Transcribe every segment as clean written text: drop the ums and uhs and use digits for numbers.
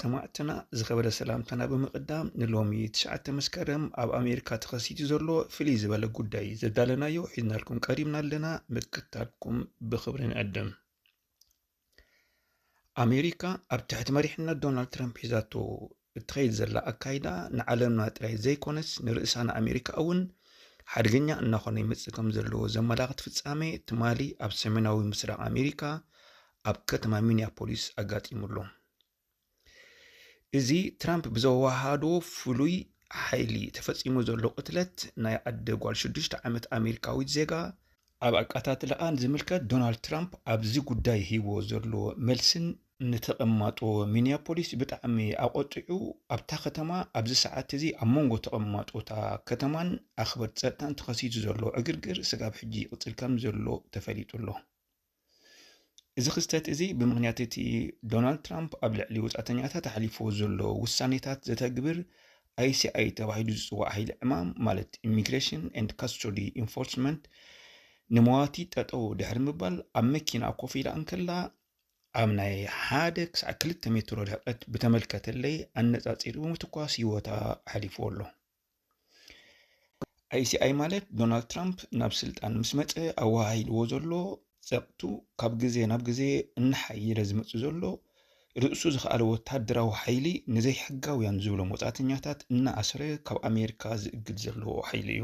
ሰማዕትና ዝኸበረ ሰላምታና ብምቕዳም ንሎሚ 9 መስከረም ኣብ ኣሜሪካ ተኸሲቱ ዘሎ ፍልይ ዝበለ ጉዳይ ዘዳለናዮ ሒዝናልኩም ቀሪብና ኣለና። ምክታልኩም ብኽብሪ ንዕድም። ኣሜሪካ ኣብ ትሕቲ መሪሕነት ዶናልድ ትራምፕ ሒዛቶ እትኸይድ ዘላ ኣካይዳ ንዓለምና ጥራይ ዘይኮነስ ንርእሳና ኣሜሪካ እውን ሓደገኛ እናኾነ ይመጽእ ከም ዘለዎ ዘመላኽት ፍጻሜ ትማሊ ኣብ ሰሜናዊ ምስራቅ ኣሜሪካ ኣብ ከተማ ሚኒያፖሊስ ኣጋጢሙሎ። እዚ ትራምፕ ብዘወሃዶ ፍሉይ ሓይሊ ተፈጺሙ ዘሎ ቅትለት ናይ ኣደ ጓል 6 ዓመት ኣሜሪካዊት ዜጋ ኣብ ኣቃታትለኣ ዝምልከት ዶናልድ ትራምፕ ኣብዚ ጉዳይ ሂቦ ዘሎ መልስን ንተቐማጦ ሚኒያፖሊስ ብጣዕሚ ኣቆጢዑ ኣብታ ከተማ ኣብዚ ሰዓት እዚ ኣብ መንጎ ተቐማጦታ ከተማን ኣኽበርቲ ፀጥታን ተኸሲቱ ዘሎ ዕግርግር ስጋብ ሕጂ ይቕፅል ከም ዘሎ ተፈሊጡሎ። እዚ ክስተት እዚ ብምኽንያት እቲ ዶናልድ ትራምፕ ኣብ ልዕሊ ወፃእተኛታት ሓሊፎ ዘሎ ውሳኔታት ዘተግብር ICI ተባሂሉ ዝፅዋዕ ሃይሊ ዕማም ማለት ኢሚግሬሽን ኤንድ ካስቶዲ ኢንፎርስመንት ንመዋቲ ጠጠው ድሕሪ ምባል ኣብ መኪና ኮፍ ኢላ እንከላ ኣብ ናይ 1 ክሳብ 2 ሜትሮ ርሕቀት ብተመልከተለይ ኣነፃፂሩ ብምትኳስ ሂወታ ሓሊፉ ኣሎ። ICI ማለት ዶናልድ ትራምፕ ናብ ስልጣን ምስ መፀ ኣዋሂልዎ ዘሎ ፀቕቱ ካብ ግዜ ናብ ግዜ እናሓየለ ዝመፅእ ዘሎ ርእሱ ዝኸኣለ ወታደራዊ ሓይሊ ንዘይሕጋውያን ዝብሎም ወፃእተኛታት እናኣስረ ካብ ኣሜሪካ ዝእግድ ዘለዎ ሓይሊ እዩ።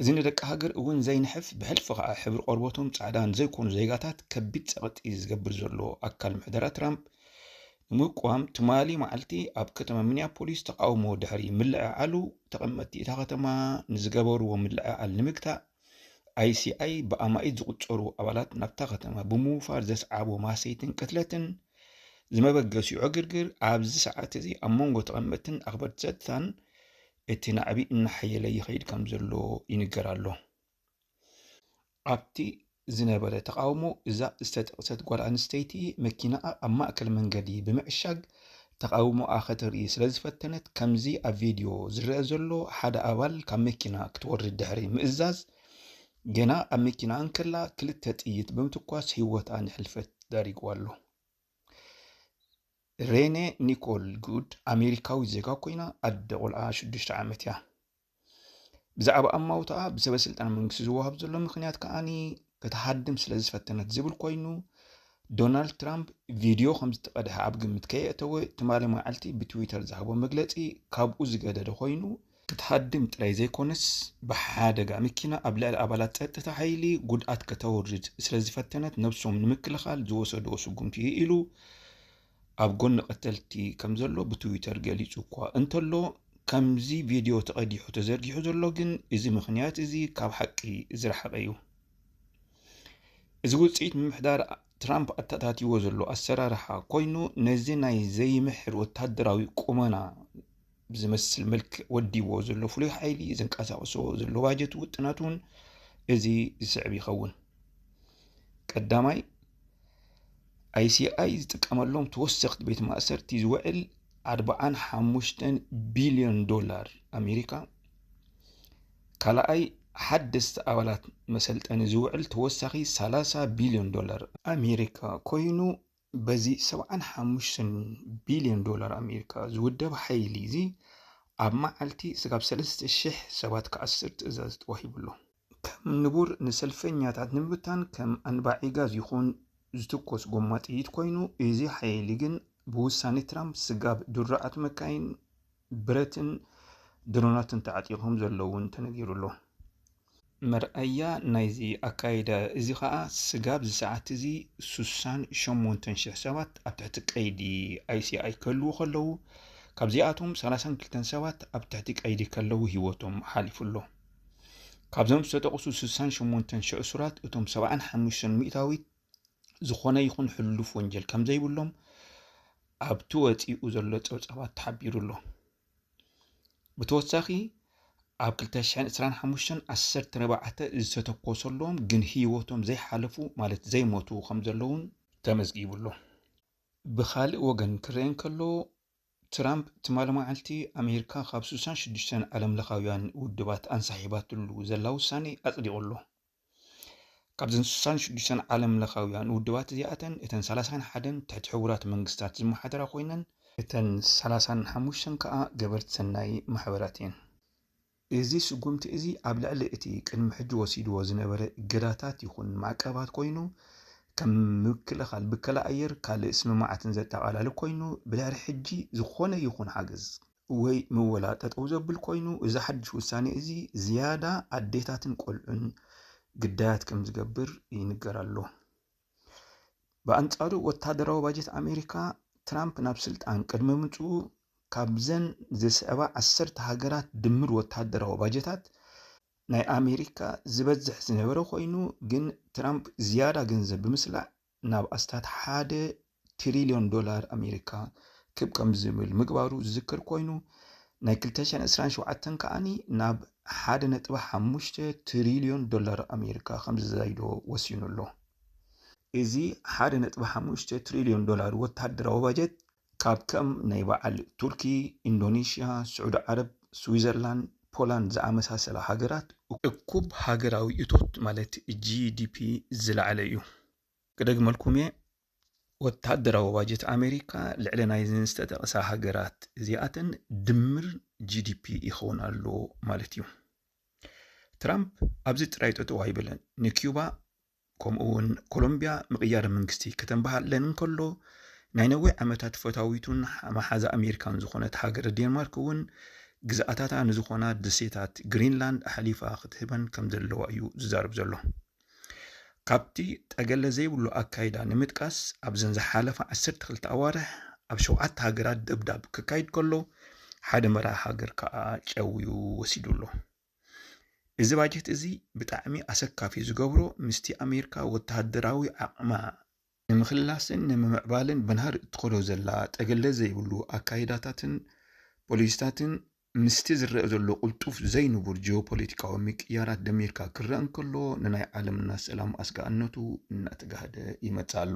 እዚ ንደቂ ሃገር እውን ዘይንሕፍ ብሕልፊ ከዓ ሕብሪ ቆርበቶም ፃዕዳ ንዘይኮኑ ዜጋታት ከቢድ ፀቕጢ ዝገብር ዘሎ ኣካል ምሕደራ ትራምፕ ንምቋም ትማሊ መዓልቲ ኣብ ከተማ ሚኒያፖሊስ ተቃውሞ ድሕሪ ምልዕዓሉ ተቐመጥቲ እታ ከተማ ንዝገበርዎ ምልዕዓል ንምግታእ ICI ብኣማኢት ዝቁፀሩ ኣባላት ናብታ ከተማ ብምውፋር ዘስዓቦ ማሰይትን ቅትለትን ዝመበገሲኡ ዕግርግር ኣብዚ ሰዓት እዚ ኣብ መንጎ ተቐመጥትን ኣኽበርቲ ፀጥታን እቲ ናዕቢ እናሓየለ ይኸይድ ከም ዘሎ ይንገር ኣሎ። ኣብቲ ዝነበረ ተቃውሞ እዛ ዝተጠቕሰት ጓል ኣንስተይቲ መኪናኣ ኣብ ማእከል መንገዲ ብምዕሻግ ተቃውሞኣ ከተርኢ ስለ ዝፈተነት ከምዚ ኣብ ቪድዮ ዝረአ ዘሎ ሓደ ኣባል ካብ መኪና ክትወርድ ድሕሪ ምእዛዝ ገና ኣብ መኪና እንከላ 2 ጥይት ብምትኳስ ሂወታ ንሕልፈት ዳሪግዋ ኣሎ። ሬኔ ኒኮል ጉድ ኣሜሪካዊ ዜጋ ኮይና ኣደ ቆልዓ 6 ዓመት እያ። ብዛዕባ ኣማውታኣ ብሰበስልጣን መንግስቲ ዝወሃብ ዘሎ ምክንያት ከዓኒ ከተሃድም ስለ ዝፈተነት ዝብል ኮይኑ ዶናልድ ትራምፕ ቪድዮ ከም ዝተቀድሐ ኣብ ግምት ከየእተወ ትማሊ መዓልቲ ብትዊተር ዝሃቦ መግለፂ ካብኡ ዝገደደ ኮይኑ ክትሃድም ጥራይ ዘይኮነስ ብሓደጋ መኪና ኣብ ልዕሊ ኣባላት ፀጥታ ሓይሊ ጉድኣት ከተወርድ ስለ ዝፈተነት ነብሶም ንምክልኻል ዝወሰዶ ስጉምቲ ኢሉ ኣብ ጎኒ ቀተልቲ ከም ዘሎ ብትዊተር ገሊጹ እኳ እንተሎ ከምዚ ቪድዮ ተቐዲሑ ተዘርጊሑ ዘሎ ግን እዚ ምክንያት እዚ ካብ ሓቂ ዝረሓቐ እዩ። እዚ ውፅኢት ምምሕዳር ትራምፕ ኣተኣታትይዎ ዘሎ ኣሰራርሓ ኮይኑ ነዚ ናይ ዘይምሕር ወታደራዊ ቁመና ብዝመስል መልክዕ ወዲዎ ዘሎ ፍሉይ ሓይሊ ዘንቀሳቅሶ ዘሎ ባጀት ውጥናት እውን እዚ ዝስዕብ ይኸውን። ቀዳማይ ICI ዝጥቀመሎም ተወሰኽቲ ቤት ማእሰርቲ ዝውዕል $45 ቢልዮን ኣሜሪካ፣ ካልኣይ ሓደስቲ ኣባላት መሰልጠኒ ዝውዕል ተወሳኺ $30 ቢልዮን ኣሜሪካ ኮይኑ በዚ $75 ቢልዮን ኣሜሪካ ዝውደብ ሓይሊ እዚ ኣብ መዓልቲ ስጋብ 3,000 ሰባት ክኣስር ትእዛዝ ተዋሂብሎ። ከም ንቡር ንሰልፈኛታት ንምብታን ከም ኣንባዒ ጋዝ ይኹን ዝትኮስ ጎማ ጥይት ኮይኑ እዚ ሓይሊ ግን ብውሳኔ ትራምፕ ስጋብ ዱራኣት መካይን ብረትን ድሮናትን ተዓጢቖም ዘለውን ተነጊሩሎ። መርኣያ ናይዚ ኣካይዳ እዚ ከዓ ስጋብ ዝሰዓት እዚ 68,000 ሰባት ኣብ ትሕቲ ቀይዲ ICI ከልዉ ከለዉ ካብዚኣቶም 32 ሰባት ኣብ ትሕቲ ቀይዲ ከለዉ ሂወቶም ሓሊፉሎ። ካብዞም ዝተጠቕሱ 68,000 እሱራት እቶም 75 ሚእታዊት ዝኾነ ይኹን ሕሉፍ ወንጀል ከም ዘይብሎም ኣብቲ ወፂኡ ዘሎ ፀብፃባት ተሓቢሩሎ። ብተወሳኺ ኣብ 2025 14 ዝተተኮሰሎም ግን ሂወቶም ዘይሓለፉ ማለት ዘይሞቱ ከም ዘለውን ተመዝጊቡሎ። ብኻልእ ወገን ክርአን ከሎ ትራምፕ ትማሊ መዓልቲ ኣሜሪካ ካብ 66 ዓለም ለኻውያን ውድባት ኣንሳሒባትሉ ዘላ ውሳኔ ኣጽዲቑሎ። ካብዘን 66 ዓለም ለኻውያን ውድባት እዚኣተን እተን 31 ትሕቲ ሕቡራት መንግስታት ዝመሓደራ ኮይነን እተን 35 ከዓ ገበርቲ ሰናይ ማሕበራት እየን። እዚ ስጉምቲ እዚ ኣብ ልዕሊ እቲ ቅድሚ ሕጂ ወሲድዎ ዝነበረ እገዳታት ይኹን ማዕቀባት ኮይኑ ከም ምክልኻል ብከላ ኣየር ካልእ ስምማዓትን ዘጠቓላሊ ኮይኑ ብድሕሪ ሕጂ ዝኾነ ይኹን ሓገዝ ወይ ምወላ ጠጠው ዘብል ኮይኑ እዚ ሓድሽ ውሳኔ እዚ ዝያዳ ኣዴታትን ቆልዑን ግዳያት ከም ዝገብር ይንገር ኣሎ። በአንጻሩ ወታደራዊ ባጀት ኣሜሪካ ትራምፕ ናብ ስልጣን ቅድሚ ምጽኡ ካብዘን ዝስዕባ 10 ሃገራት ድምር ወታደራዊ ባጀታት ናይ ኣሜሪካ ዝበዝሕ ዝነበረ ኮይኑ ግን ትራምፕ ዝያዳ ገንዘብ ብምስላዕ ናብ ኣስታት $1 ትሪልዮን ኣሜሪካ ክብ ከም ዝብል ምግባሩ ዝዝክር ኮይኑ ናይ 2027 ከዓኒ ናብ $1.5 ትሪልዮን ኣሜሪካ ከም ዝዛይዶ ወሲኑ ኣሎ። እዚ $1.5 ትሪልዮን ወታደራዊ ባጀት ካብ ከም ናይ በዓል ቱርኪ፣ ኢንዶኔሽያ፣ ስዑድ ዓረብ፣ ስዊዘርላንድ፣ ፖላንድ ዝኣመሳሰላ ሃገራት እኩብ ሃገራዊ እቶት ማለት GDP ዝለዓለ እዩ። ክደግመልኩም እየ ወታደራዊ ባጀት ኣሜሪካ ልዕሊ ናይ ዝተጠቕሳ ሃገራት እዚኣተን ድምር GDP ይኸውን ኣሎ ማለት እዩ። ትራምፕ ኣብዚ ጥራይ ጠጠው ኣይበለን። ንኪዩባ ከምኡውን ኮሎምቢያ ምቕያር መንግስቲ ከተንባሃለን እንከሎ ናይ ነዊሕ ዓመታት ፈታዊቱን ማሓዛ ኣሜሪካን ዝኾነት ሃገር ዴንማርክ እውን ግዛኣታታ ንዝኾና ደሴታት ግሪንላንድ ኣሕሊፋ ክትህበን ከም ዘለዋ እዩ ዝዛረብ ዘሎ። ካብቲ ጠገለ ዘይብሉ ኣካይዳ ንምጥቃስ ኣብዘን ዝሓለፈ 12 ኣዋርሕ ኣብ 7 ሃገራት ደብዳብ ክካይድ ከሎ ሓደ መራሒ ሃገር ከዓ ጨውዩ ወሲዱ ኣሎ። እዚ ባጀት እዚ ብጣዕሚ ኣሰካፊ ዝገብሮ ምስቲ ኣሜሪካ ወታደራዊ ዓቕማ ንምኽላስን ንምዕባልን ብንሃር እትኸዶ ዘላ ጠገለ ዘይብሉ ኣካይዳታትን ፖሊሲታትን ምስቲ ዝረአ ዘሎ ቁልጡፍ ዘይንቡር ጂኦፖለቲካዊ ምቅያራት ደሚርካ ክረአ እንከሎ ንናይ ዓለምና ሰላም ኣስጋእነቱ እናተጋህደ ይመጽእ ኣሎ።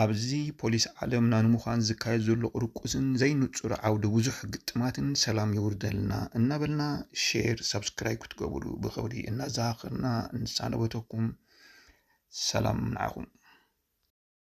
ኣብዚ ፖሊስ ዓለምና ንምዃን ዝካየድ ዘሎ ቁርቁስን ዘይንጹር ዓውዲ ብዙሕ ግጥማትን ሰላም ይውርደልና እናበልና ሼር ሰብስክራይብ ክትገብሩ ብኸብዲ እናዘኻኽርና እንሳነበተኩም ሰላም ንዓኹም።